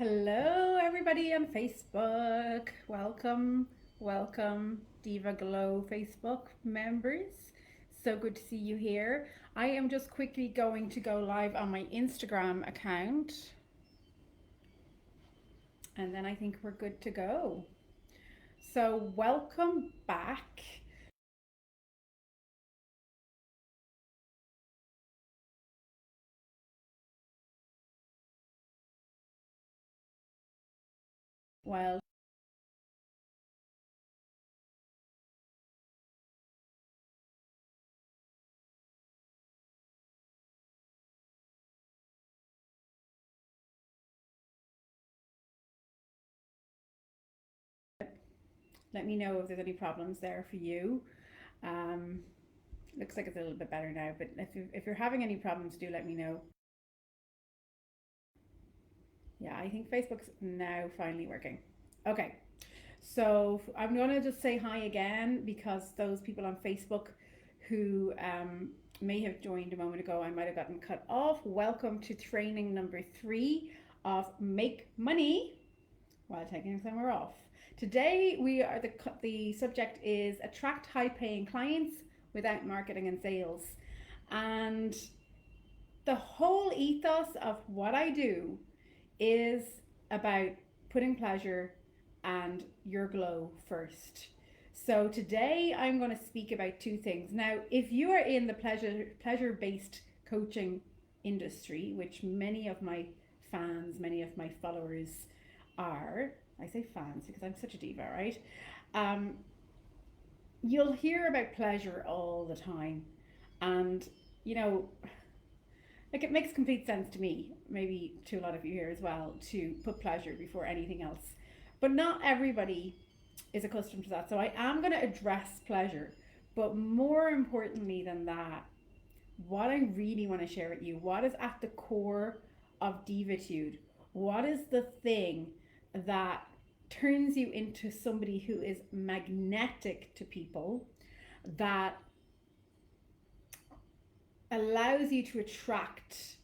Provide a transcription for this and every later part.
Hello, everybody on Facebook. Welcome, Diva Glow Facebook members. So good to see you here. I am just quickly going to go live on my Instagram account, and then I think we're good to go. So, welcome back. Well, let me know if there's any problems there for you. Um, Looks like it's a little bit better now, but if you're having any problems, do let me know. Yeah, I think Facebook's now finally working. Okay, so I'm gonna just say hi again because those people on Facebook who may have joined a moment ago, I might have gotten cut off. Welcome to training number 3 of Make Money while taking summer off. Today we are the subject is attract high paying clients without marketing and sales, and the whole ethos of what I do is about putting pleasure and your glow first. So today I'm going to speak about two things. Now, if you are in the pleasure based coaching industry, which many of my fans, many of my followers are, I say fans because I'm such a diva, right? Um, you'll hear about pleasure all the time, and you know, like it makes complete sense to me, maybe to a lot of you here as well, to put pleasure before anything else. But not everybody is accustomed to that. So I am going to address pleasure. But more importantly than that, what I really want to share with you, what is at the core of Divitude? What is the thing that turns you into somebody who is magnetic to people, that allows you to attract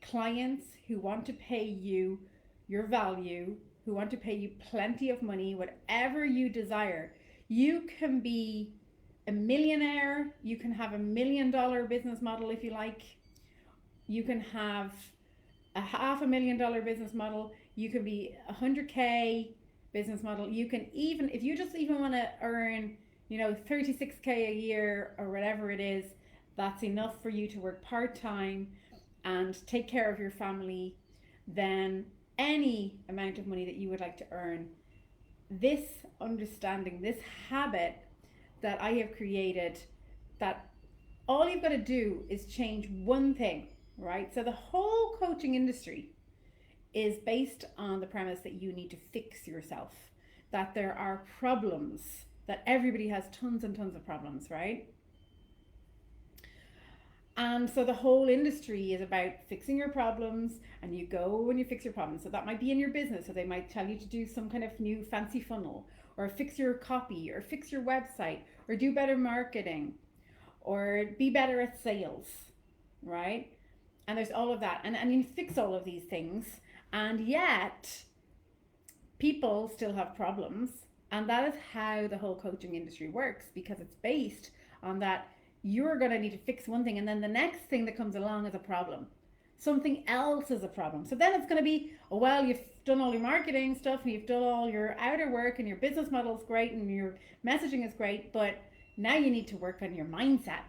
clients who want to pay you your value, who want to pay you plenty of money, whatever you desire. You can be a millionaire, you can have $1 million business model if you like, you can have a $500,000 business model, you can be 100K business model, you can even, if you just even want to earn, 36K a year or whatever it is, that's enough for you to work part time and take care of your family, then any amount of money that you would like to earn. This understanding, this habit that I have created, that all you've got to do is change one thing, right? So the whole coaching industry is based on the premise that you need to fix yourself, that there are problems, that everybody has tons and tons of problems, right? And so the whole industry is about fixing your problems, and you go and you fix your problems. So that might be in your business. So they might tell you to do some kind of new fancy funnel, or fix your copy, or fix your website, or do better marketing, or be better at sales, right? And there's all of that. And you fix all of these things, and yet people still have problems. And that is how the whole coaching industry works, because it's based on that you're going to need to fix one thing, and then the next thing that comes along is a problem. Something else is a problem. So then it's going to be, oh, well, you've done all your marketing stuff and you've done all your outer work and your business model is great and your messaging is great, but now you need to work on your mindset.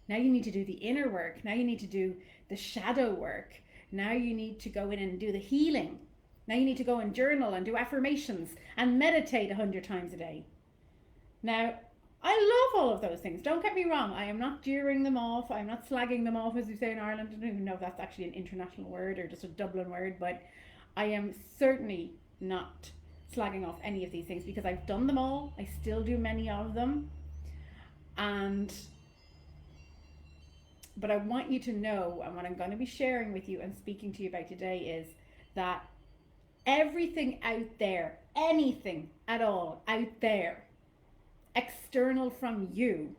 Now you need to do the inner work. Now you need to do the shadow work. Now you need to go in and do the healing. Now you need to go and journal and do affirmations and meditate 100 times a day. Now, I love all of those things. Don't get me wrong. I am not jeering them off. I'm not slagging them off, as we say in Ireland. I don't even know if that's actually an international word or just a Dublin word, but I am certainly not slagging off any of these things because I've done them all. I still do many of them. But I want you to know, and what I'm going to be sharing with you and speaking to you about today is that everything out there, anything at all out there, external from you,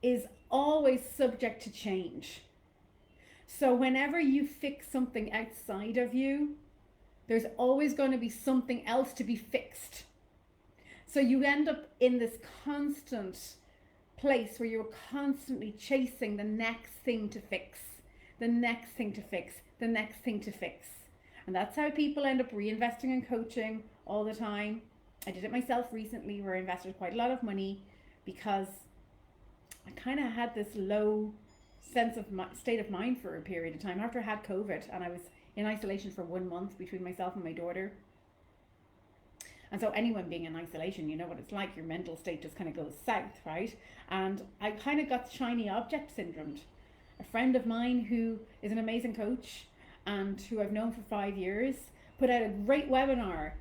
is always subject to change. So whenever you fix something outside of you, There's always going to be something else to be fixed. So you end up in this constant place where you're constantly chasing the next thing to fix, the next thing to fix, the next thing to fix. And that's how people end up reinvesting in coaching all the time. I did it myself recently where I invested quite a lot of money because I kind of had this low sense of state of mind for a period of time after I had COVID, and I was in isolation for 1 month between myself and my daughter. And so anyone being in isolation, you know what it's like. Your mental state just kind of goes south, right? And I kind of got shiny object syndrome. A friend of mine who is an amazing coach and who I've known for 5 years put out a great webinar,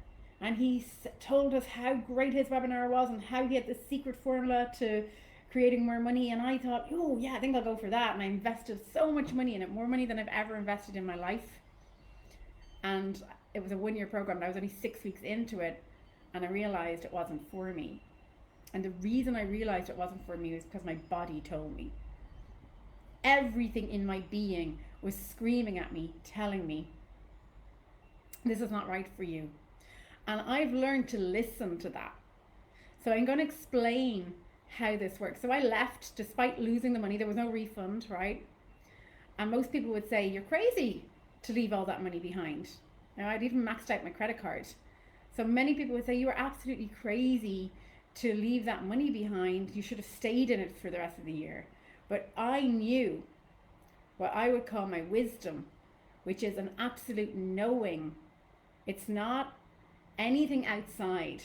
and he told us how great his webinar was and how he had the secret formula to creating more money. And I thought, oh yeah, I think I'll go for that. And I invested so much money in it, more money than I've ever invested in my life. And it was a 1-year program, and I was only 6 weeks into it, and I realized it wasn't for me. And the reason I realized it wasn't for me was because my body told me. Everything in my being was screaming at me, telling me, this is not right for you. And I've learned to listen to that. So I'm going to explain how this works. So I left despite losing the money. There was no refund, right? And most people would say, you're crazy to leave all that money behind. Now, I'd even maxed out my credit card. So many people would say, you were absolutely crazy to leave that money behind. You should have stayed in it for the rest of the year. But I knew what I would call my wisdom, which is an absolute knowing. It's not anything outside,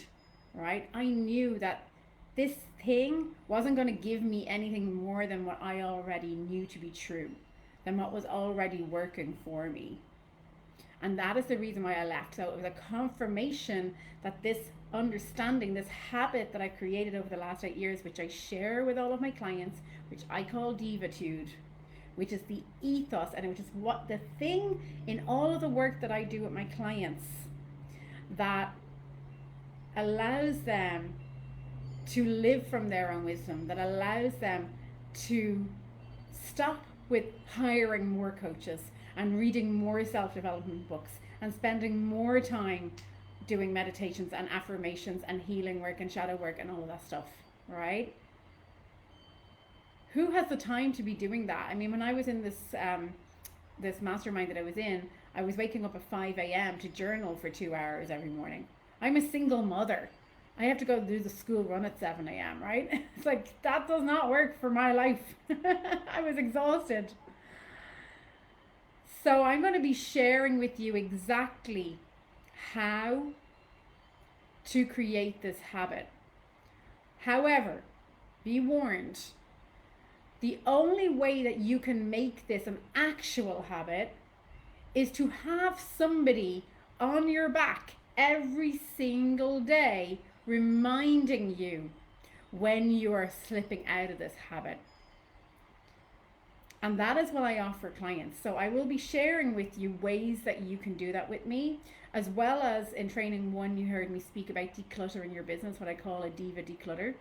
right? I knew that this thing wasn't going to give me anything more than what I already knew to be true, than what was already working for me. And that is the reason why I left. So it was a confirmation that this understanding, this habit that I created over the last 8 years, which I share with all of my clients, which I call Divitude, which is the ethos, and which is what the thing in all of the work that I do with my clients that allows them to live from their own wisdom, that allows them to stop with hiring more coaches and reading more self-development books and spending more time doing meditations and affirmations and healing work and shadow work and all of that stuff, right? Who has the time to be doing that? I mean, when I was in this mastermind that I was in, I was waking up at 5 a.m. to journal for 2 hours every morning. I'm a single mother. I have to go do the school run at 7 a.m., right? It's like, that does not work for my life. I was exhausted. So I'm going to be sharing with you exactly how to create this habit. However, be warned, the only way that you can make this an actual habit is to have somebody on your back every single day reminding you when you are slipping out of this habit. And that is what I offer clients. So I will be sharing with you ways that you can do that with me, as well as in training 1, you heard me speak about decluttering your business, what I call a Diva Declutter.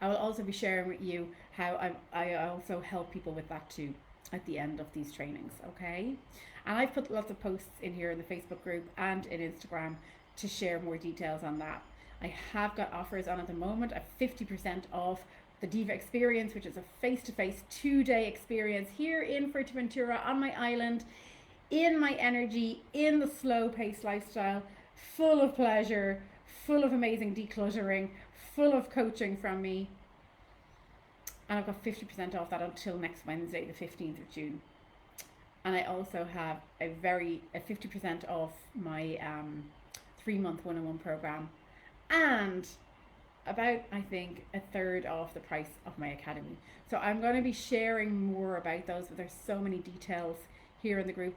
I will also be sharing with you how I also help people with that too at the end of these trainings, okay? And I've put lots of posts in here in the Facebook group and in Instagram to share more details on that. I have got offers on at the moment at 50% off the Diva Experience, which is a face-to-face 2-day experience here in Fuerteventura on my island, in my energy, in the slow-paced lifestyle, full of pleasure, full of amazing decluttering, full of coaching from me. And I've got 50% off that until next Wednesday, the 15th of June. And I also have a 50% off my 3-month one-on-one program, and about, I think, a third off the price of my academy. So I'm going to be sharing more about those, but there's so many details here in the group.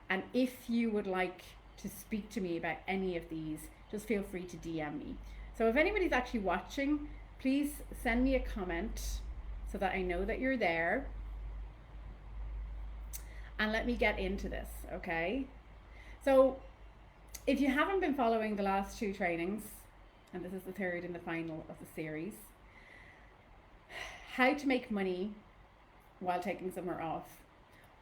And if you would like to speak to me about any of these, just feel free to DM me. So if anybody's actually watching, please send me a comment so that I know that you're there. And let me get into this, okay? So if you haven't been following the last 2 trainings, and this is the 3rd and the final of the series, how to make money while taking summer off,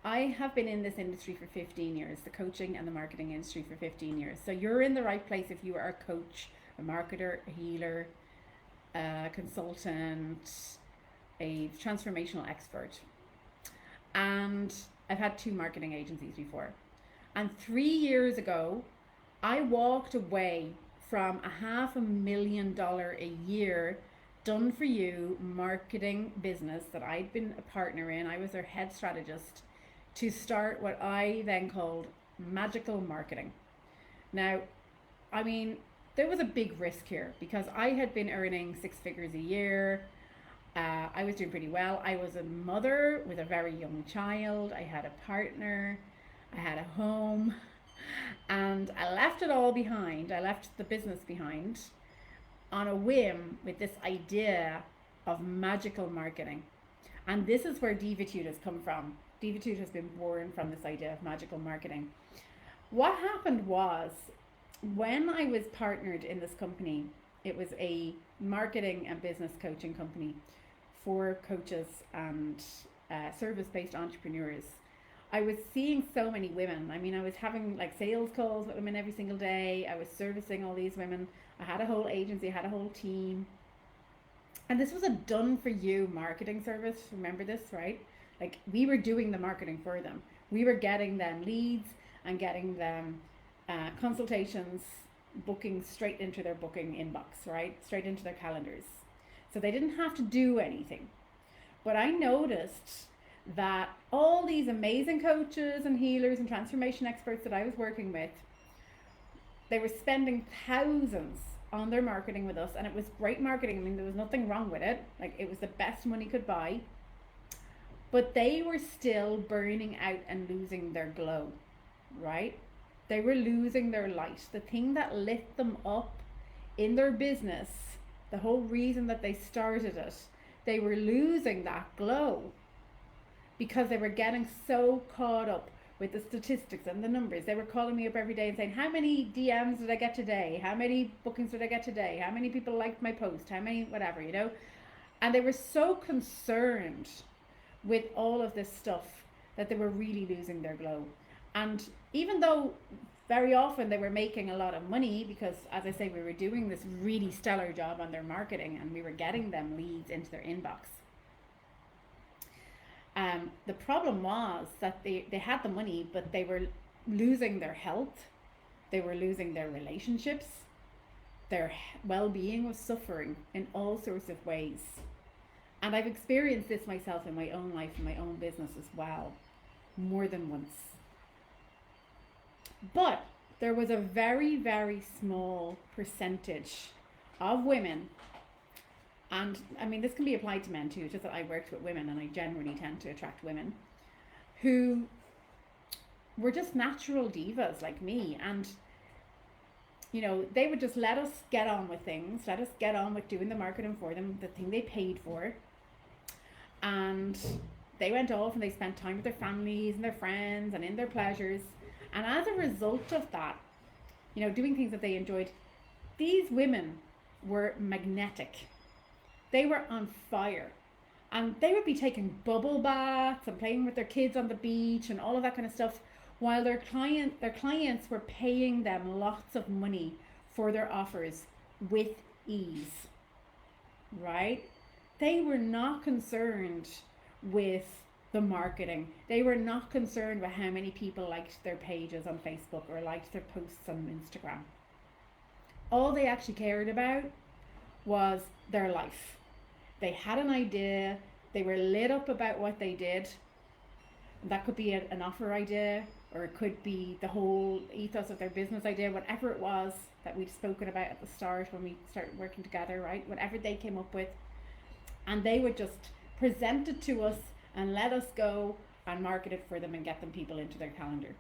I have been in this industry for 15 years, the coaching and the marketing industry for 15 years. So you're in the right place if you are a coach, a marketer, a healer, a consultant, a transformational expert. And I've had 2 marketing agencies before. And 3 years ago, I walked away from a $500,000 a year done for you marketing business that I'd been a partner in. I was their head strategist to start what I then called magical marketing. Now, I mean, there was a big risk here because I had been earning 6 figures a year. I was doing pretty well. I was a mother with a very young child. I had a partner. I had a home. And I left it all behind. I left the business behind on a whim with this idea of magical marketing. And this is where Divitude has come from. Divitude has been born from this idea of magical marketing. What happened was, when I was partnered in this company, it was a marketing and business coaching company for coaches and service-based entrepreneurs. I was seeing so many women. I mean, I was having like sales calls with women every single day. I was servicing all these women. I had a whole agency, I had a whole team. And this was a done for you marketing service. Remember this, right? Like, we were doing the marketing for them. We were getting them leads and getting them consultations, booking straight into their booking inbox, right? Straight into their calendars. So they didn't have to do anything. But I noticed that all these amazing coaches and healers and transformation experts that I was working with, they were spending thousands on their marketing with us, and it was great marketing. I mean, there was nothing wrong with it. Like, it was the best money could buy. But they were still burning out and losing their glow, right? They were losing their light. The thing that lit them up in their business, the whole reason that they started it, they were losing that glow because they were getting so caught up with the statistics and the numbers. They were calling me up every day and saying, how many DMs did I get today? How many bookings did I get today? How many people liked my post? How many, whatever, you know? And they were so concerned with all of this stuff that they were really losing their glow. And even though very often they were making a lot of money, because as I say, we were doing this really stellar job on their marketing and we were getting them leads into their inbox. The problem was that they had the money, but they were losing their health. They were losing their relationships. Their well-being was suffering in all sorts of ways. And I've experienced this myself in my own life, in my own business as well, more than once. But there was a very, very small percentage of women, and I mean, this can be applied to men too, it's just that I worked with women and I generally tend to attract women who were just natural divas like me. And, you know, they would just let us get on with things, let us get on with doing the marketing for them, the thing they paid for. And they went off and they spent time with their families and their friends and in their pleasures. And as a result of that, you know, doing things that they enjoyed, these women were magnetic. They were on fire. And they would be taking bubble baths and playing with their kids on the beach and all of that kind of stuff, while their clients were paying them lots of money for their offers with ease, right? They were not concerned with the marketing. They were not concerned with how many people liked their pages on Facebook or liked their posts on Instagram. All they actually cared about was their life. They had an idea. They were lit up about what they did. That could be an offer idea, or it could be the whole ethos of their business idea, whatever it was that we'd spoken about at the start when we started working together, right? Whatever they came up with. And they would just present it to us and let us go and market it for them and get them people into their calendar.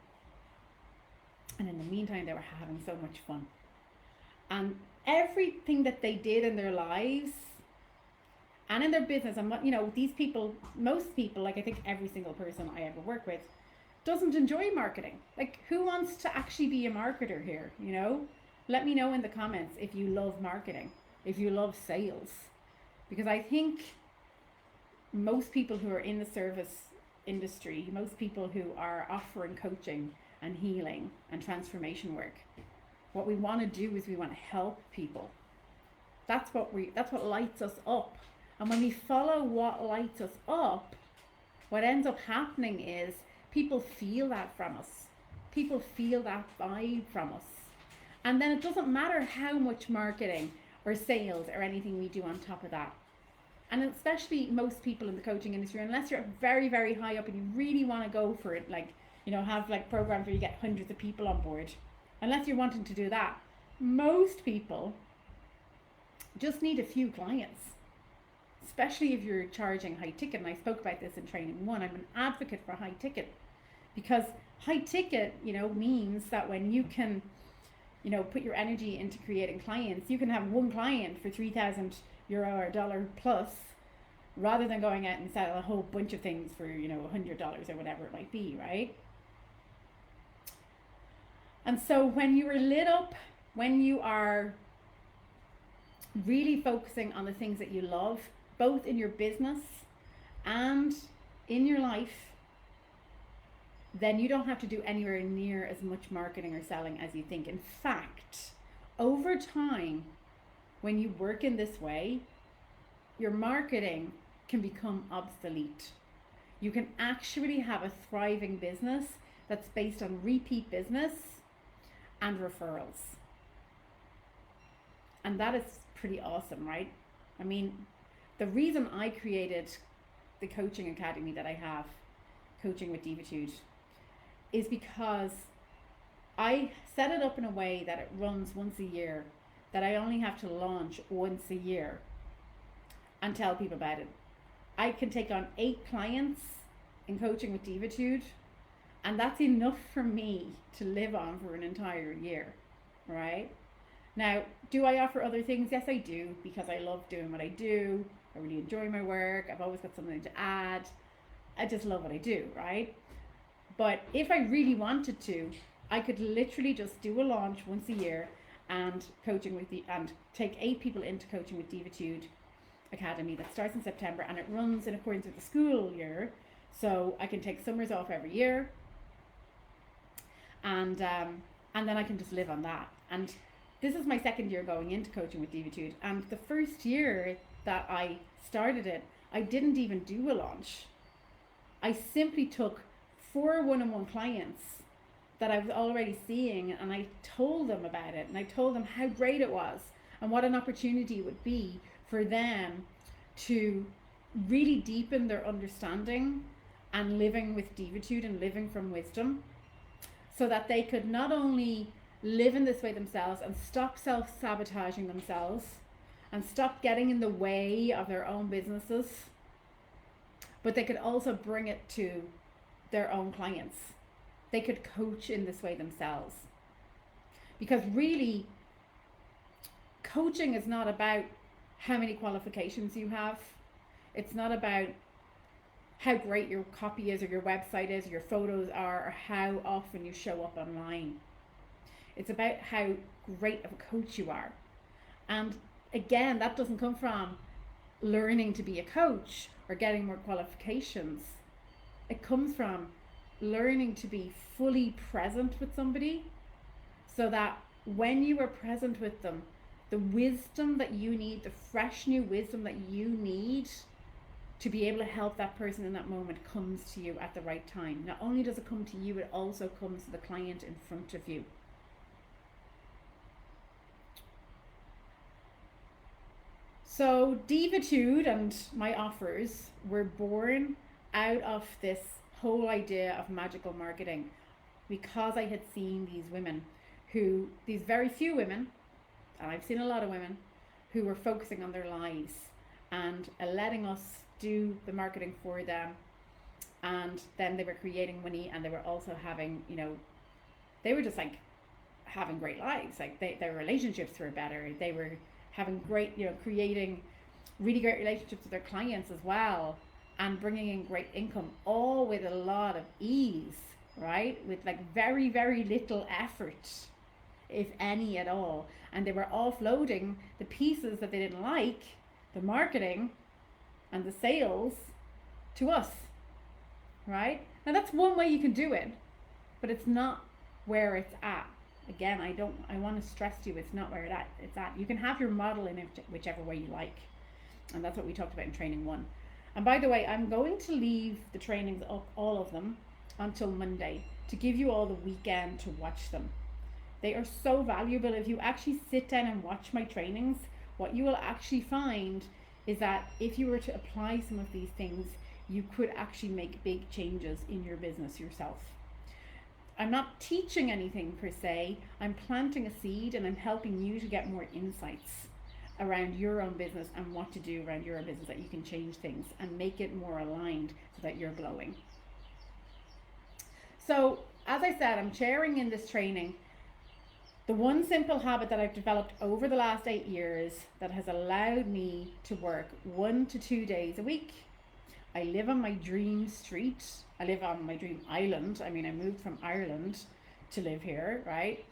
And in the meantime, they were having so much fun. And everything that they did in their lives and in their business, and what, you know, these people, most people, like I think every single person I ever work with, doesn't enjoy marketing. Like, who wants to actually be a marketer here, you know? Let me know in the comments if you love marketing, if you love sales. Because I think most people who are in the service industry, most people who are offering coaching and healing and transformation work, what we want to do is we want to help people. That's what lights us up. And when we follow what lights us up, what ends up happening is people feel that from us. People feel that vibe from us. And then it doesn't matter how much marketing or sales or anything we do on top of that. And especially most people in the coaching industry, unless you're very, very high up and you really want to go for it, like, you know, have like programs where you get hundreds of people on board, unless you're wanting to do that, most people just need a few clients, especially if you're charging high ticket. And I spoke about this in training 1. I'm an advocate for high ticket, because high ticket, you know, means that when you can, you know, put your energy into creating clients, you can have one client for €3,000 or $1 plus, rather than going out and sell a whole bunch of things for, you know, $100 or whatever it might be, right? And so when you are lit up, when you are really focusing on the things that you love, both in your business and in your life, then you don't have to do anywhere near as much marketing or selling as you think. In fact, over time, when you work in this way, your marketing can become obsolete. You can actually have a thriving business that's based on repeat business and referrals. And that is pretty awesome, right? I mean, the reason I created the coaching academy that I have, Coaching with Divitude, is because I set it up in a way that it runs once a year, that I only have to launch once a year and tell people about it. I can take on 8 clients in Coaching with Divitude, and that's enough for me to live on for an entire year, right? Now, do I offer other things? Yes, I do, because I love doing what I do. I really enjoy my work. I've always got something to add. I just love what I do, right? But if I really wanted to, I could literally just do a launch once a year and take 8 people into Coaching with Divitude Academy that starts in September, and it runs in accordance with the school year. So I can take summers off every year, and then I can just live on that. And this is my second year going into Coaching with Divitude, and the first year that I started it, I didn't even do a launch. I simply took 4 one-on-one clients that I was already seeing, and I told them about it, and I told them how great it was and what an opportunity it would be for them to really deepen their understanding and living with Divitude and living from wisdom, so that they could not only live in this way themselves and stop self-sabotaging themselves and stop getting in the way of their own businesses, but they could also bring it to their own clients. They could coach in this way themselves. Because really, coaching is not about how many qualifications you have. It's not about how great your copy is or your website is or your photos are or how often you show up online. It's about how great of a coach you are. And again, that doesn't come from learning to be a coach or getting more qualifications. It comes from learning to be fully present with somebody, so that when you are present with them, the wisdom that you need, the fresh new wisdom that you need to be able to help that person in that moment, comes to you at the right time. Not only does it come to you, it also comes to the client in front of you. So Divitude and my offers were born out of this whole idea of magical marketing, because I had seen these very few women, and I've seen a lot of women, who were focusing on their lives and letting us do the marketing for them. And then they were creating money, and they were also having, they were just like having great lives. Like their relationships were better. They were having great, creating really great relationships with their clients as well, and bringing in great income, all with a lot of ease, right? With like very, very little effort, if any at all. And they were offloading the pieces that they didn't like, the marketing and the sales, to us. right? Now that's one way you can do it, but it's not where it's at. Again, I want to stress to you, it's not where it's at. You can have your model in whichever way you like. And that's what we talked about in training 1. And by the way, I'm going to leave the trainings up, all of them, until Monday, to give you all the weekend to watch them. They are so valuable. If you actually sit down and watch my trainings, what you will actually find is that if you were to apply some of these things, you could actually make big changes in your business yourself. I'm not teaching anything per se, I'm planting a seed and I'm helping you to get more insights around your own business and what to do around your own business, that you can change things and make it more aligned so that you're glowing. So, as I said, I'm sharing in this training the one simple habit that I've developed over the last 8 years that has allowed me to work 1 to 2 days a week. I live on my dream street. I live on my dream island. I mean, I moved from Ireland to live here, right?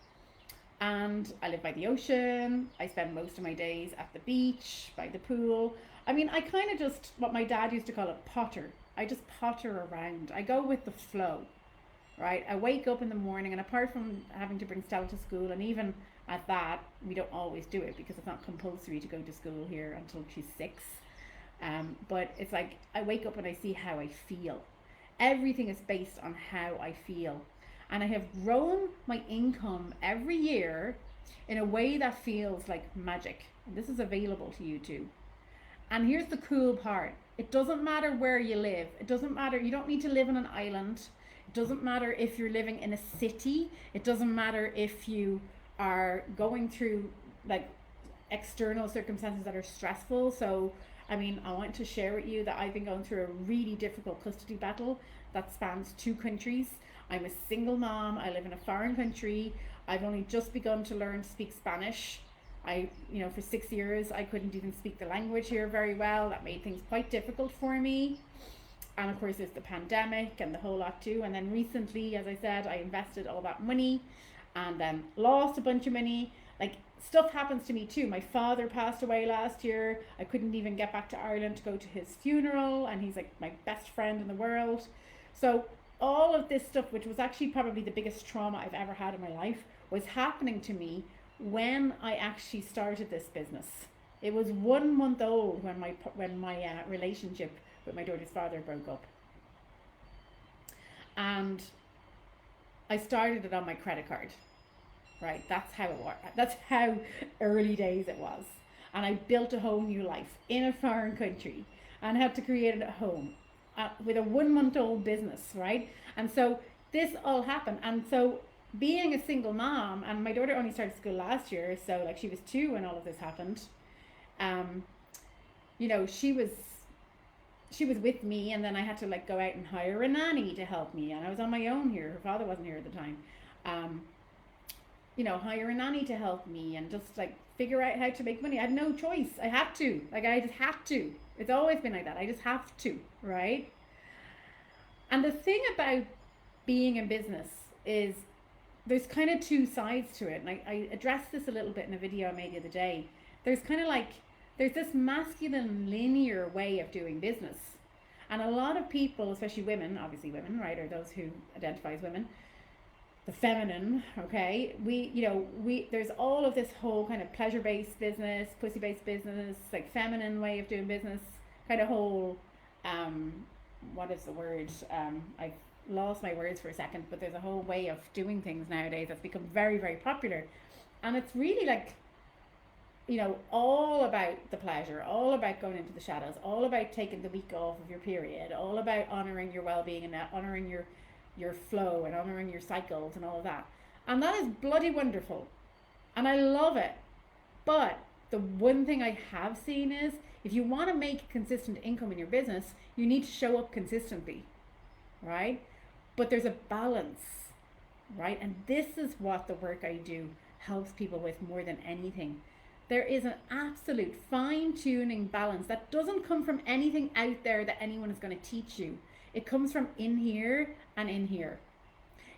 And I live by the ocean. I spend most of my days at the beach, by the pool. I mean, I kind of just, what my dad used to call it, potter. I just potter around. I go with the flow, right? I wake up in the morning, and apart from having to bring Stella to school, and even at that, we don't always do it because it's not compulsory to go to school here until she's 6. But it's like I wake up and I see how I feel. Everything is based on how I feel. And I have grown my income every year in a way that feels like magic. And this is available to you too. And here's the cool part. It doesn't matter where you live. It doesn't matter. You don't need to live on an island. It doesn't matter if you're living in a city. It doesn't matter if you are going through like external circumstances that are stressful. So I mean, I want to share with you that I've been going through a really difficult custody battle that spans 2 countries. I'm a single mom. I live in a foreign country. I've only just begun to learn to speak Spanish. For 6 years, I couldn't even speak the language here very well. That made things quite difficult for me. And of course, there's the pandemic and the whole lot too. And then recently, as I said, I invested all that money and then lost a bunch of money. Like, stuff happens to me too. My father passed away last year. I couldn't even get back to Ireland to go to his funeral, and he's like my best friend in the world. So all of this stuff, which was actually probably the biggest trauma I've ever had in my life, was happening to me when I actually started this business. It was 1 month old when my relationship with my daughter's father broke up, and I started it on my credit card. Right, that's how it worked. That's how early days it was. And I built a whole new life in a foreign country and had to create it at home with a 1 month old business, right? And so this all happened. And so being a single mom, and my daughter only started school last year, so like she was 2 when all of this happened. She was with me, and then I had to like go out and hire a nanny to help me, and I was on my own here. Her father wasn't here at the time. Hire a nanny to help me and just like figure out how to make money. I had no choice. I had to. I just had to. It's always been like that. I just have to, right? And the thing about being in business is there's kind of 2 sides to it. And I addressed this a little bit in a video I made the other day. There's this masculine linear way of doing business. And a lot of people, especially women, obviously women, right, or those who identify as women, the feminine, okay, there's all of this whole kind of pleasure-based business, pussy-based business, like feminine way of doing business, kind of whole, what is the word? I've lost my words for a second, but there's a whole way of doing things nowadays that's become very, very popular. And it's really like, all about the pleasure, all about going into the shadows, all about taking the week off of your period, all about honoring your well-being and honoring your flow and honoring your cycles and all of that. And that is bloody wonderful. And I love it. But the one thing I have seen is if you want to make consistent income in your business, you need to show up consistently, right? But there's a balance, right? And this is what the work I do helps people with more than anything. There is an absolute fine-tuning balance that doesn't come from anything out there that anyone is going to teach you. It comes from in here and in here.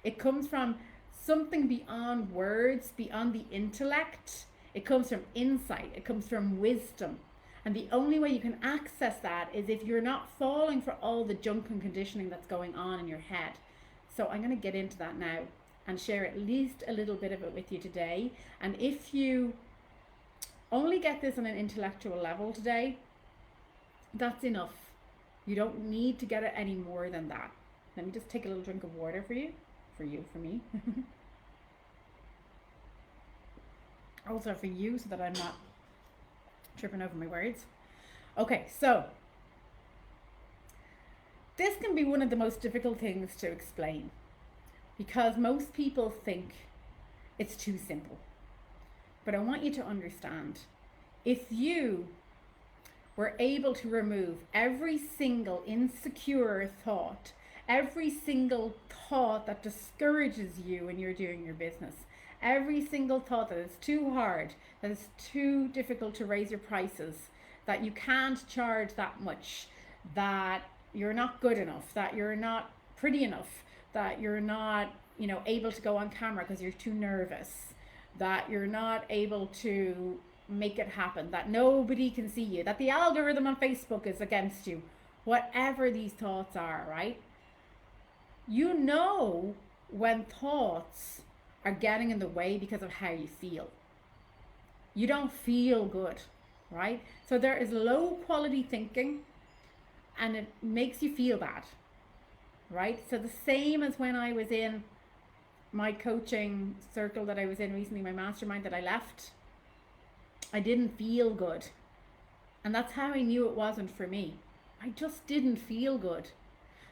It comes from something beyond words, beyond the intellect. It comes from insight. It comes from wisdom. And the only way you can access that is if you're not falling for all the junk and conditioning that's going on in your head. So I'm going to get into that now and share at least a little bit of it with you today. And if you only get this on an intellectual level today, that's enough. You don't need to get it any more than that. Let me just take a little drink of water for you, for me. Also for you, so that I'm not tripping over my words. Okay, so this can be one of the most difficult things to explain because most people think it's too simple. But I want you to understand, if you were able to remove every single insecure thought, every single thought that discourages you when you're doing your business, every single thought that is too hard, that is too difficult to raise your prices, that you can't charge that much, that you're not good enough, that you're not pretty enough, that you're not, able to go on camera because you're too nervous, that you're not able to make it happen, that nobody can see you, that the algorithm on Facebook is against you, whatever these thoughts are, right? You know when thoughts are getting in the way because of how you feel. You don't feel good, right? So there is low quality thinking and it makes you feel bad, right? So the same as when I was in my coaching circle that I was in recently, my mastermind that I left, I didn't feel good. And that's how I knew it wasn't for me. I just didn't feel good.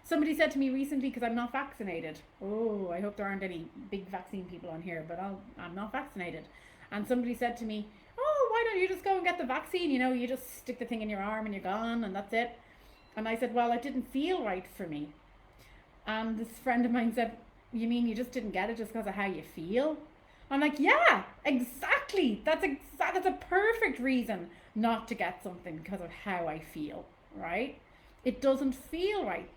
Somebody said to me recently, because I'm not vaccinated. Oh, I hope there aren't any big vaccine people on here, but I'm not vaccinated. And somebody said to me, oh, why don't you just go and get the vaccine? You just stick the thing in your arm and you're gone and that's it. And I said, well, it didn't feel right for me. And this friend of mine said, you mean you just didn't get it just because of how you feel? I'm like, yeah, exactly. That's a perfect reason not to get something, because of how I feel, right? It doesn't feel right.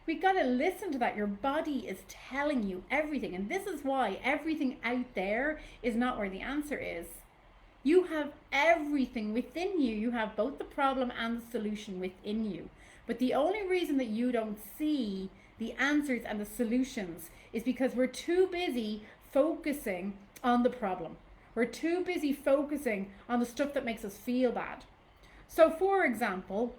We got to listen to that. Your body is telling you everything. And this is why everything out there is not where the answer is. You have everything within you. You have both the problem and the solution within you. But the only reason that you don't see the answers and the solutions is because we're too busy focusing on the problem. We're too busy focusing on the stuff that makes us feel bad. So for example,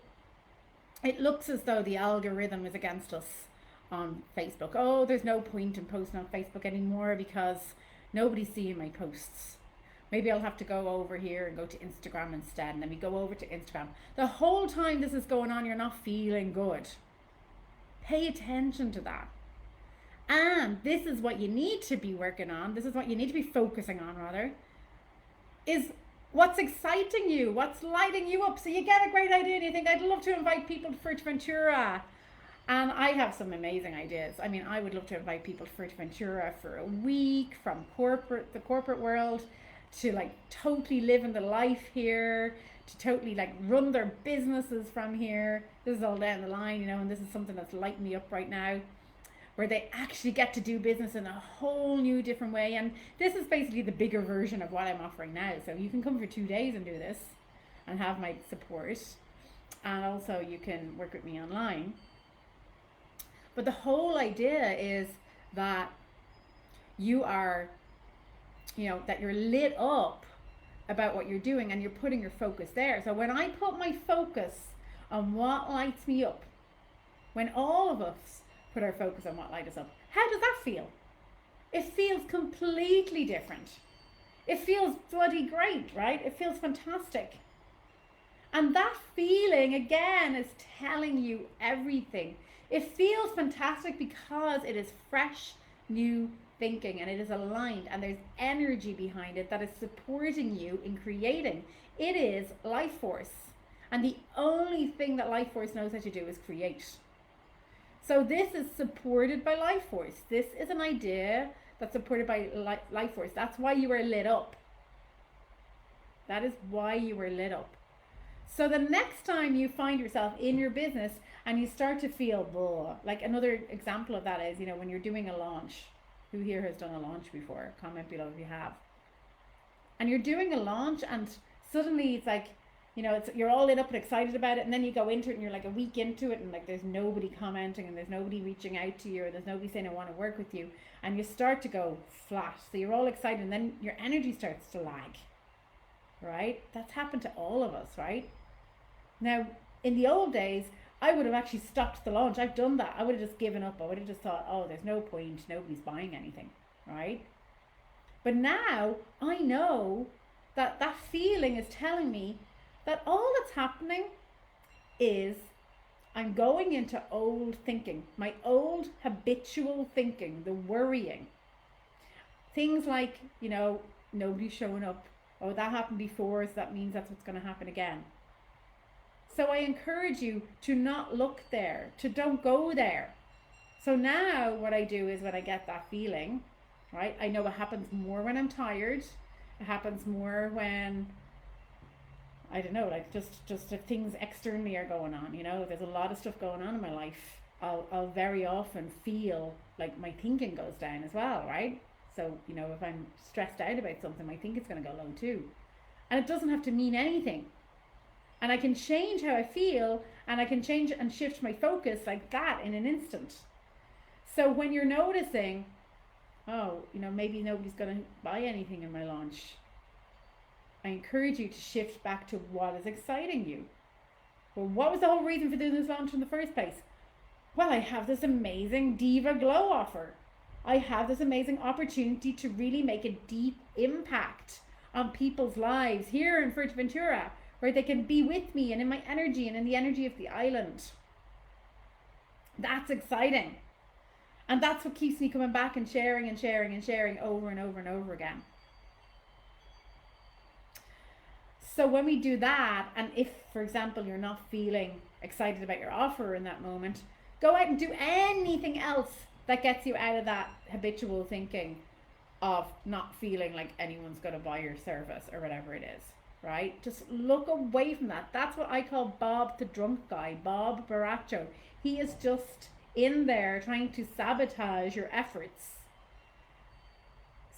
it looks as though the algorithm is against us on Facebook. Oh, there's no point in posting on Facebook anymore because nobody's seeing my posts. Maybe I'll have to go over here and go to Instagram instead. And then we go over to Instagram. The whole time this is going on, you're not feeling good. Pay attention to that. And this is what you need to be working on. This is what you need to be focusing on, rather, is what's exciting you, what's lighting you up. So you get a great idea and you think, I'd love to invite people to Fuerteventura. And I have some amazing ideas. I mean, I would love to invite people to Fuerteventura for a week, from the corporate world, to like totally live in the life here, to totally like run their businesses from here. This is all down the line, and this is something that's lighting me up right now, where they actually get to do business in a whole new different way. And this is basically the bigger version of what I'm offering now. So you can come for 2 days and do this and have my support. And also you can work with me online. But the whole idea is that you are, that you're lit up about what you're doing and you're putting your focus there. So when I put my focus on what lights me up, when all of us put our focus on what lights us up, how does that feel? It feels completely different. It feels bloody great, right? It feels fantastic. And that feeling, again, is telling you everything. It feels fantastic because it is fresh, new thinking, and it is aligned, and there's energy behind it that is supporting you in creating. It is life force. And the only thing that life force knows how to do is create. So this is supported by life force. This is an idea that's supported by life force. That's why you are lit up. That is why you are lit up. So the next time you find yourself in your business and you start to feel blah, like another example of that is, when you're doing a launch. Who here has done a launch before? Comment below if you have. And you're doing a launch and suddenly it's like you know, you're all lit up and excited about it, and then you go into it and you're like a week into it and like there's nobody commenting and there's nobody reaching out to you or there's nobody saying I want to work with you, and you start to go flat. So you're all excited and then your energy starts to lag, right? That's happened to all of us, right? Now, in the old days, I would have actually stopped the launch. I've done that. I would have just given up. I would have just thought, oh, there's no point. Nobody's buying anything, right? But now I know that that feeling is telling me that all that's happening is I'm going into old thinking, my old habitual thinking, the worrying. Things like, you know, nobody's showing up. Oh, that happened before, so that means that's what's going to happen again. So I encourage you to not look there, to don't go there. So now what I do is when I get that feeling, right, I know it happens more when I'm tired. It happens more when, I don't know, like just if things externally are going on, you know, there's a lot of stuff going on in my life. I'll very often feel like my thinking goes down as well, right? So, you know, if I'm stressed out about something, I think it's going to go low too. And it doesn't have to mean anything. And I can change how I feel, and I can change and shift my focus like that in an instant. So when you're noticing, oh, you know, maybe nobody's going to buy anything in my launch, I encourage you to shift back to what is exciting you. Well, what was the whole reason for doing this launch in the first place? Well, I have this amazing Diva Glow offer. I have this amazing opportunity to really make a deep impact on people's lives here in Fuerteventura, where they can be with me and in my energy and in the energy of the island. That's exciting. And that's what keeps me coming back and sharing and sharing and sharing over and over and over again. So when we do that, and if, for example, you're not feeling excited about your offer in that moment, go out and do anything else that gets you out of that habitual thinking of not feeling like anyone's going to buy your service or whatever it is. Right? Just look away from that. That's what I call Bob the drunk guy, Bob Baraccio. He is just in there trying to sabotage your efforts.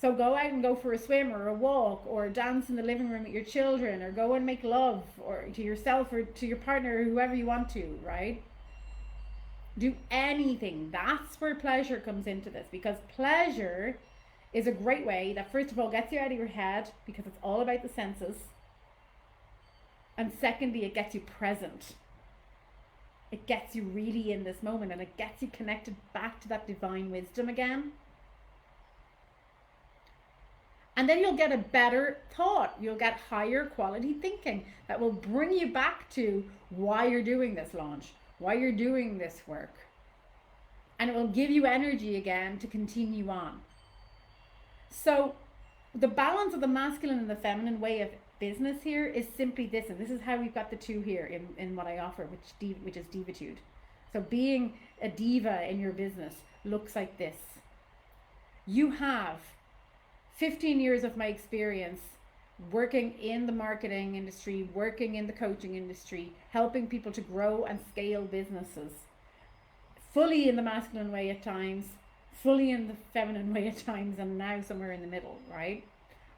So go out and go for a swim or a walk or dance in the living room with your children or go and make love or to yourself or to your partner or whoever you want to, right? Do anything. That's where pleasure comes into this, because pleasure is a great way that first of all gets you out of your head because it's all about the senses. And secondly, it gets you present. It gets you really in this moment and it gets you connected back to that divine wisdom again. And then you'll get a better thought. You'll get higher quality thinking that will bring you back to why you're doing this launch, why you're doing this work. And it will give you energy again to continue on. So the balance of the masculine and the feminine way of business here is simply this, and this is how we've got the two here in what I offer, which is Divitude. So being a diva in your business looks like this. You have 15 years of my experience working in the marketing industry, working in the coaching industry, helping people to grow and scale businesses, fully in the masculine way at times, fully in the feminine way at times, and now somewhere in the middle, right?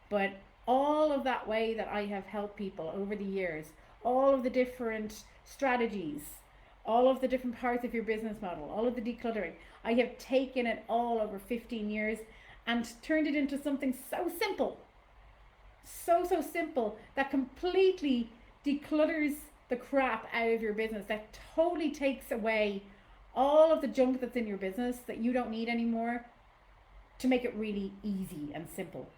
But all of that way that I have helped people over the years, all of the different strategies, all of the different parts of your business model, all of the decluttering, I have taken it all over 15 years and turned it into something so simple, so simple, that completely declutters the crap out of your business, that totally takes away all of the junk that's in your business that you don't need anymore, to make it really easy and simple.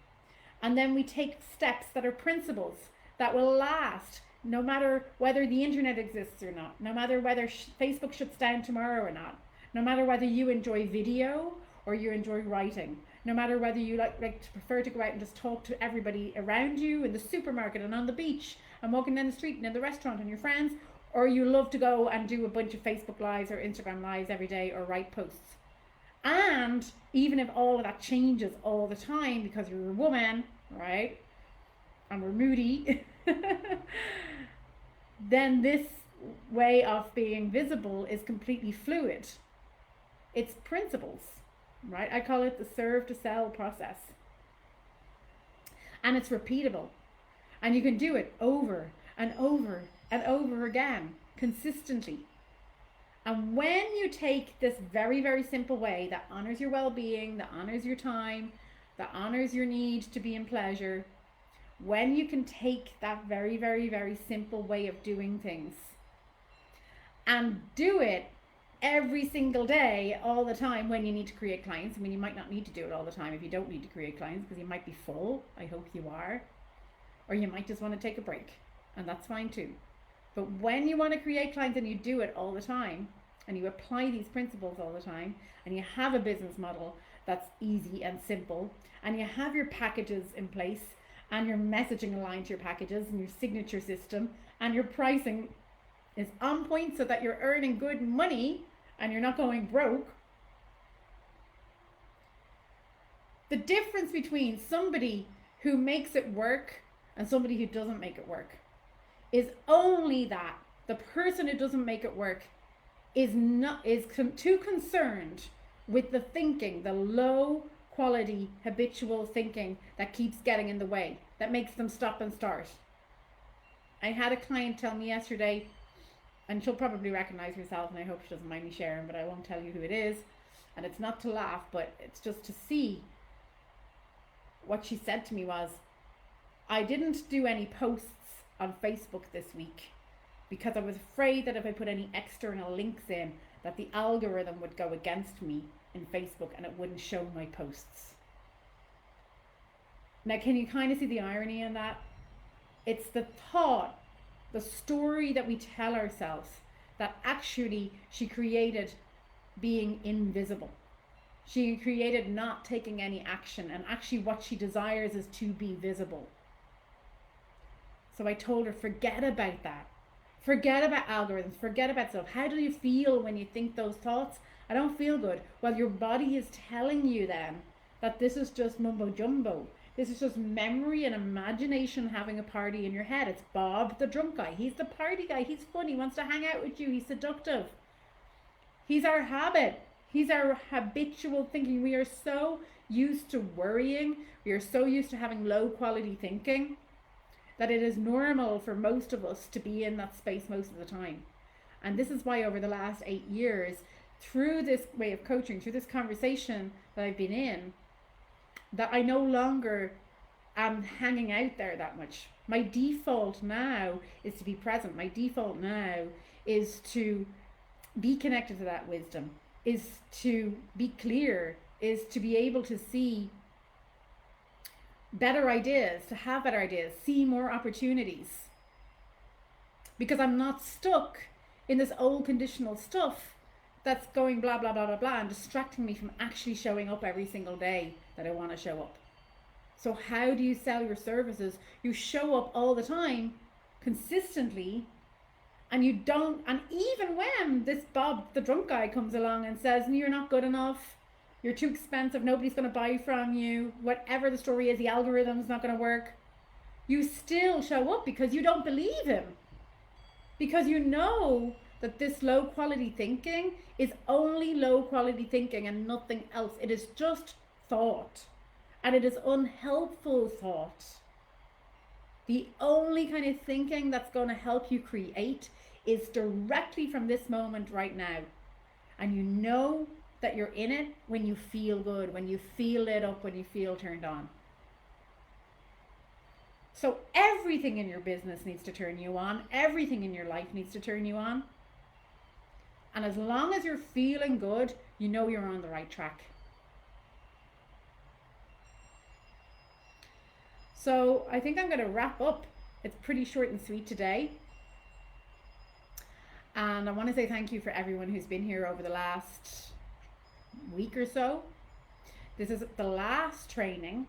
And then we take steps that are principles that will last no matter whether the internet exists or not, no matter whether Facebook shuts down tomorrow or not, no matter whether you enjoy video or you enjoy writing, no matter whether you like to prefer to go out and just talk to everybody around you in the supermarket and on the beach and walking down the street and in the restaurant and your friends, or you love to go and do a bunch of Facebook lives or Instagram lives every day or write posts. And even if all of that changes all the time because you're a woman, right, and we're moody, then this way of being visible is completely fluid. It's principles, right? I call it the serve to sell process. And it's repeatable. And you can do it over and over again, consistently. And when you take this very, very simple way that honors your well being, that honors your time, that honors your need to be in pleasure, when you can take that very, very, very simple way of doing things and do it every single day, all the time, when you need to create clients. I mean, you might not need to do it all the time if you don't need to create clients, because you might be full. I hope you are. Or you might just want to take a break, and that's fine too. But when you want to create clients and you do it all the time, and you apply these principles all the time, and you have a business model that's easy and simple, and you have your packages in place, and your messaging aligned to your packages, and your signature system, and your pricing is on point so that you're earning good money and you're not going broke. The difference between somebody who makes it work and somebody who doesn't make it work is only that the person who doesn't make it work is too concerned with the thinking, the low quality habitual thinking that keeps getting in the way, that makes them stop and start. I had a client tell me yesterday, and she'll probably recognize herself, and I hope she doesn't mind me sharing, but I won't tell you who it is. And it's not to laugh, but it's just to see. What she said to me was, I didn't do any posts on Facebook this week because I was afraid that if I put any external links in, that the algorithm would go against me in Facebook and it wouldn't show my posts. Now, can you kind of see the irony in that? It's the thought, the story that we tell ourselves, that actually she created being invisible. She created not taking any action, and actually what she desires is to be visible. So I told her, forget about that. Forget about algorithms, forget about stuff. How do you feel when you think those thoughts? I don't feel good. Well, your body is telling you then that this is just mumbo jumbo. This is just memory and imagination having a party in your head. It's Bob, the drunk guy. He's the party guy. He's fun. He wants to hang out with you. He's seductive. He's our habit. He's our habitual thinking. We are so used to worrying. We are so used to having low quality thinking that it is normal for most of us to be in that space most of the time. And this is why over the last 8 years, through this way of coaching, through this conversation that I've been in, that I no longer am hanging out there that much. My default now is to be present. My default now is to be connected to that wisdom, is to be clear, is to be able to see better ideas, to have better ideas, see more opportunities. Because I'm not stuck in this old conditional stuff that's going blah, blah, blah, blah, blah, and distracting me from actually showing up every single day that I want to show up. So how do you sell your services? You show up all the time, consistently, and you don't, and even when this Bob, the drunk guy, comes along and says, you're not good enough, you're too expensive, nobody's going to buy from you, whatever the story is, the algorithm's not going to work, you still show up because you don't believe him. Because you know that this low quality thinking is only low quality thinking and nothing else. It is just thought, and it is unhelpful thought. The only kind of thinking that's going to help you create is directly from this moment right now. And you know that you're in it when you feel good, when you feel lit up, when you feel turned on. So everything in your business needs to turn you on. Everything in your life needs to turn you on. And as long as you're feeling good, you know you're on the right track. So I think I'm going to wrap up. It's pretty short and sweet today. And I want to say thank you for everyone who's been here over the last week or so. This is the last training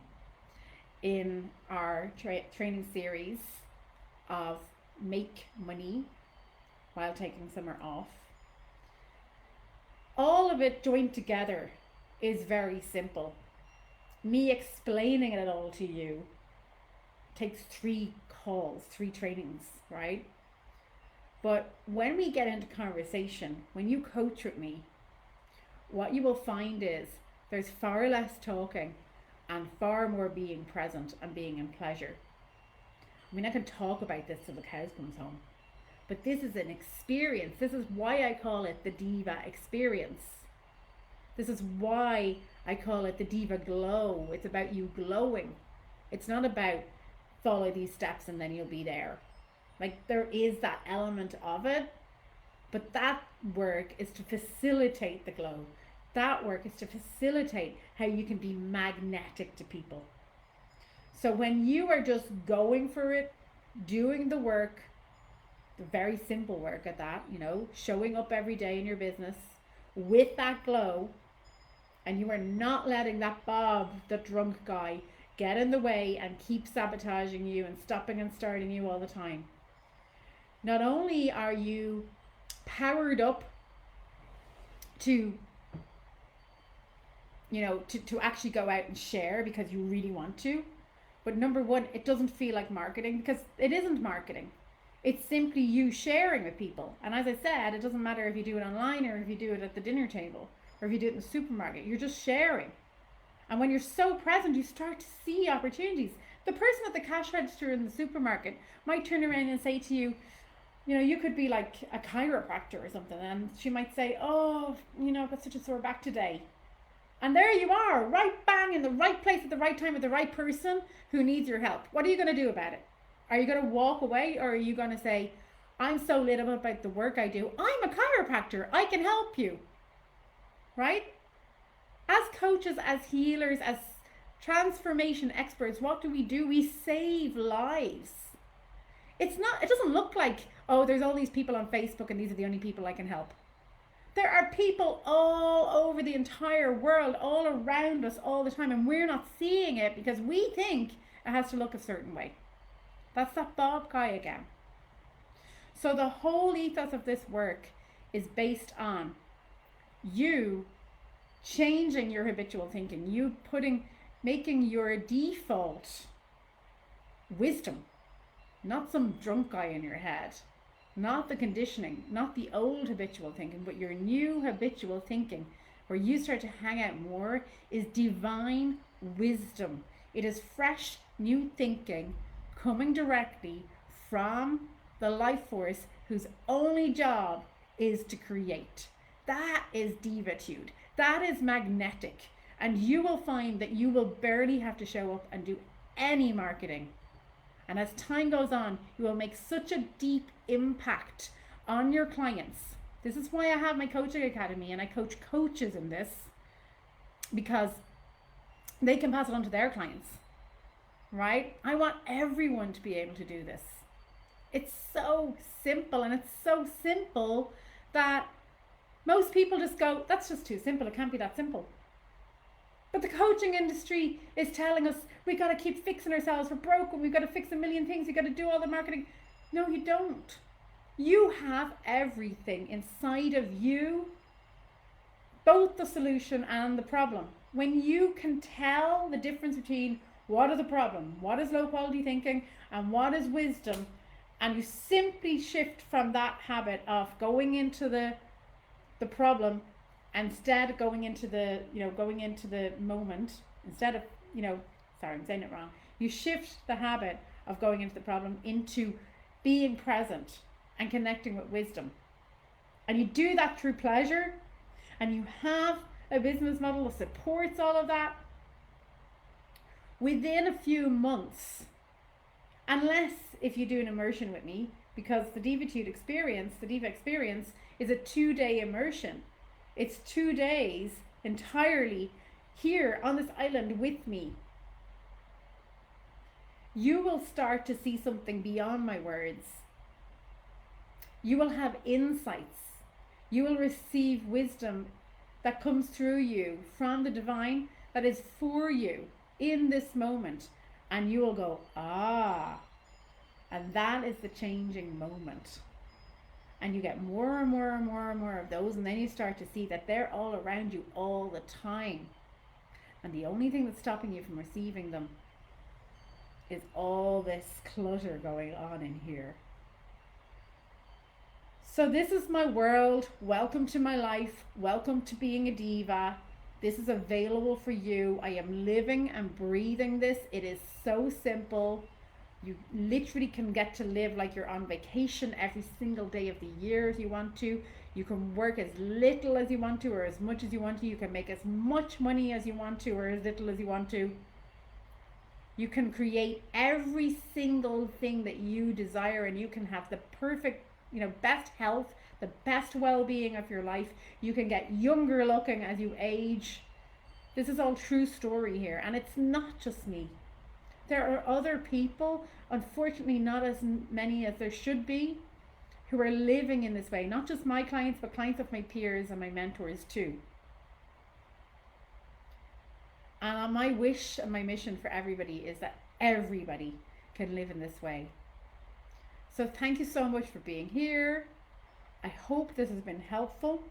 in our training series of Make Money While Taking Summer Off. All of it joined together is very simple. Me explaining it all to you takes 3 calls, 3 trainings, right? But when we get into conversation, when you coach with me, what you will find is there's far less talking and far more being present and being in pleasure. I mean, I can talk about this till the cows comes home, but this is an experience. This is why I call it the diva experience. This is why I call it the diva glow. It's about you glowing. It's not about follow these steps and then you'll be there. Like, there is that element of it, but that work is to facilitate the glow. That work is to facilitate how you can be magnetic to people. So when you are just going for it, doing the work, the very simple work at that, you know, showing up every day in your business with that glow, and you are not letting that Bob, the drunk guy, get in the way and keep sabotaging you and stopping and starting you all the time. Not only are you powered up to, you know, to actually go out and share because you really want to, but number one, it doesn't feel like marketing, because it isn't marketing. It's simply you sharing with people. And as I said, it doesn't matter if you do it online or if you do it at the dinner table or if you do it in the supermarket. You're just sharing. And when you're so present, you start to see opportunities. The person at the cash register in the supermarket might turn around and say to you, you know, you could be like a chiropractor or something, and she might say, oh, you know, I've got such a sore back today. And there you are, right bang in the right place at the right time with the right person who needs your help. What are you going to do about it? Are you going to walk away, or are you going to say, I'm so lit up about the work I do, I'm a chiropractor, I can help you, right? As coaches, as healers, as transformation experts, what do? We save lives. It doesn't look like, oh, there's all these people on Facebook and these are the only people I can help. There are people all over the entire world, all around us all the time, and we're not seeing it because we think it has to look a certain way. That's that Bob guy again. So the whole ethos of this work is based on you changing your habitual thinking, you making your default wisdom, not some drunk guy in your head, not the conditioning, not the old habitual thinking, but your new habitual thinking, where you start to hang out more, is divine wisdom. It is fresh, new thinking coming directly from the life force whose only job is to create. That is divitude. That is magnetic. And you will find that you will barely have to show up and do any marketing. And as time goes on, you will make such a deep impact on your clients. This is why I have my coaching academy and I coach coaches in this, because they can pass it on to their clients, right? I want everyone to be able to do this. It's so simple, and it's so simple that most people just go, that's just too simple. It can't be that simple. But the coaching industry is telling us we got to keep fixing ourselves. We're broken. We've got to fix a million things. We've got to do all the marketing. No, you don't. You have everything inside of you, both the solution and the problem. When you can tell the difference between what is the problem, what is low quality thinking, and what is wisdom, and you simply shift from that habit of going into the problem, instead going into the moment, instead of, sorry, I'm saying it wrong. You shift the habit of going into the problem into being present and connecting with wisdom. And you do that through pleasure, and you have a business model that supports all of that. Within a few months, unless if you do an immersion with me, because the Diva experience is a 2-day immersion. It's 2 days entirely here on this island with me. You will start to see something beyond my words. You will have insights. You will receive wisdom that comes through you from the divine, that is for you in this moment. And you will go, ah. And that is the changing moment. And you get more and more and more and more of those, and then you start to see that they're all around you all the time. And the only thing that's stopping you from receiving them is all this clutter going on in here. So this is my world. Welcome to my life. Welcome to being a diva. This is available for you. I am living and breathing this. It is so simple. You literally can get to live like you're on vacation every single day of the year if you want to. You can work as little as you want to or as much as you want to. You can make as much money as you want to or as little as you want to. You can create every single thing that you desire, and you can have the perfect, best health, the best well-being of your life. You can get younger looking as you age. This is all true story here, and it's not just me. There are other people, unfortunately not as many as there should be, who are living in this way. Not just my clients, but clients of my peers and my mentors too. And my wish and my mission for everybody is that everybody can live in this way. So thank you so much for being here. I hope this has been helpful.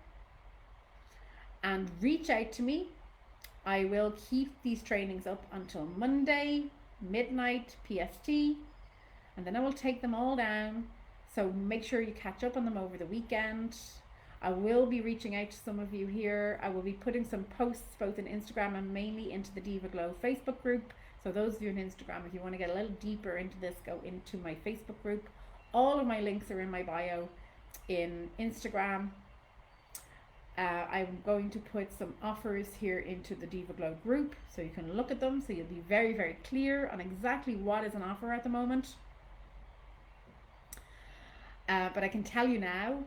And reach out to me. I will keep these trainings up until Monday, midnight PST. And then I will take them all down. So make sure you catch up on them over the weekend. I will be reaching out to some of you here. I will be putting some posts both in Instagram and mainly into the Diva Glow Facebook group. So those of you on Instagram, if you want to get a little deeper into this, go into my Facebook group. All of my links are in my bio in Instagram. I'm going to put some offers here into the Diva Glow group so you can look at them, so you'll be very, very clear on exactly what is an offer at the moment. But I can tell you now,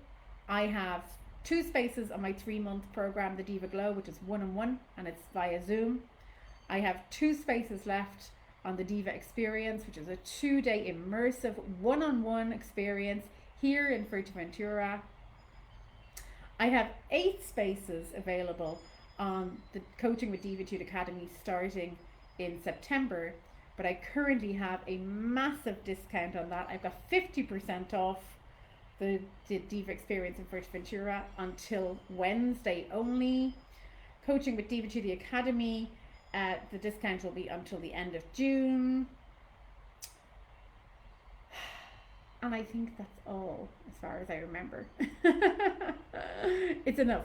I have 2 spaces on my 3-month program, the Diva Glow, which is one-on-one, and it's via Zoom. I have 2 spaces left on the Diva Experience, which is a 2-day immersive one-on-one experience here in Fuerteventura. I have 8 spaces available on the Coaching with Divitude Academy starting in September, but I currently have a massive discount on that. I've got 50% off the Diva Experience in Fuerteventura until Wednesday only. Coaching with Divitude Academy, the discount will be until the end of June. And I think that's all as far as I remember. It's enough.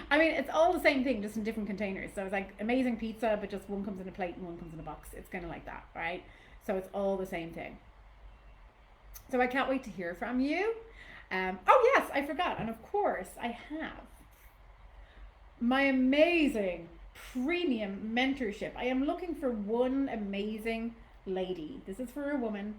I mean, it's all the same thing, just in different containers. So it's like Amazing Pizza, but just one comes in a plate and one comes in a box. It's kind of like that, right? So it's all the same thing. So I can't wait to hear from you. Oh yes, I forgot. And of course I have my amazing premium mentorship. I am looking for one amazing lady. This is for a woman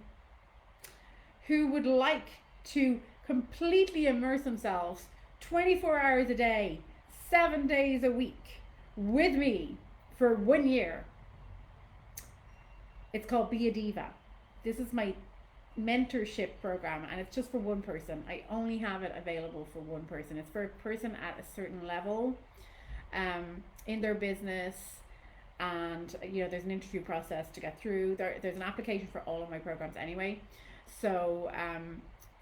who would like to completely immerse themselves 24 hours a day, 7 days a week with me for 1 year. It's called Be a Diva. This is my mentorship program, and it's just for one person. I only have it available for one person. It's for a person at a certain level in their business, and there's an interview process to get through. There's an application for all of my programs anyway. So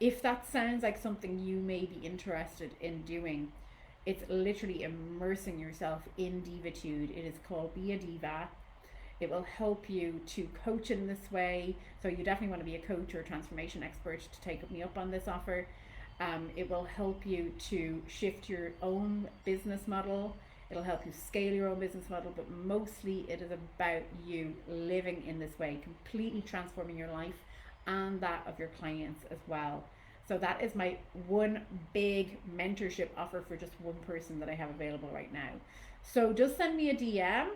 if that sounds like something you may be interested in doing, it's literally immersing yourself in Divitude. It is called Be a Diva. It will help you to coach in this way. So you definitely want to be a coach or a transformation expert to take me up on this offer. It will help you to shift your own business model. It'll help you scale your own business model, but mostly it is about you living in this way, completely transforming your life and that of your clients as well. So that is my one big mentorship offer for just one person that I have available right now. So just send me a DM.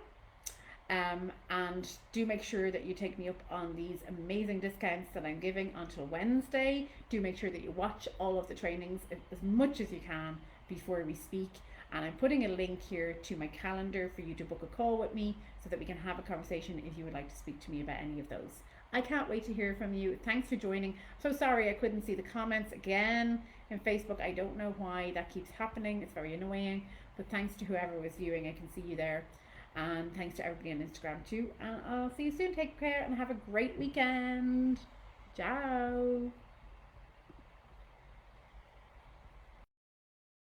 And do make sure that you take me up on these amazing discounts that I'm giving until Wednesday. Do make sure that you watch all of the trainings as much as you can before we speak. And I'm putting a link here to my calendar for you to book a call with me so that we can have a conversation if you would like to speak to me about any of those. I can't wait to hear from you. Thanks for joining. So sorry I couldn't see the comments again in Facebook. I don't know why that keeps happening. It's very annoying. But thanks to whoever was viewing. I can see you there. And thanks to everybody on Instagram too. And I'll see you soon. Take care and have a great weekend. Ciao.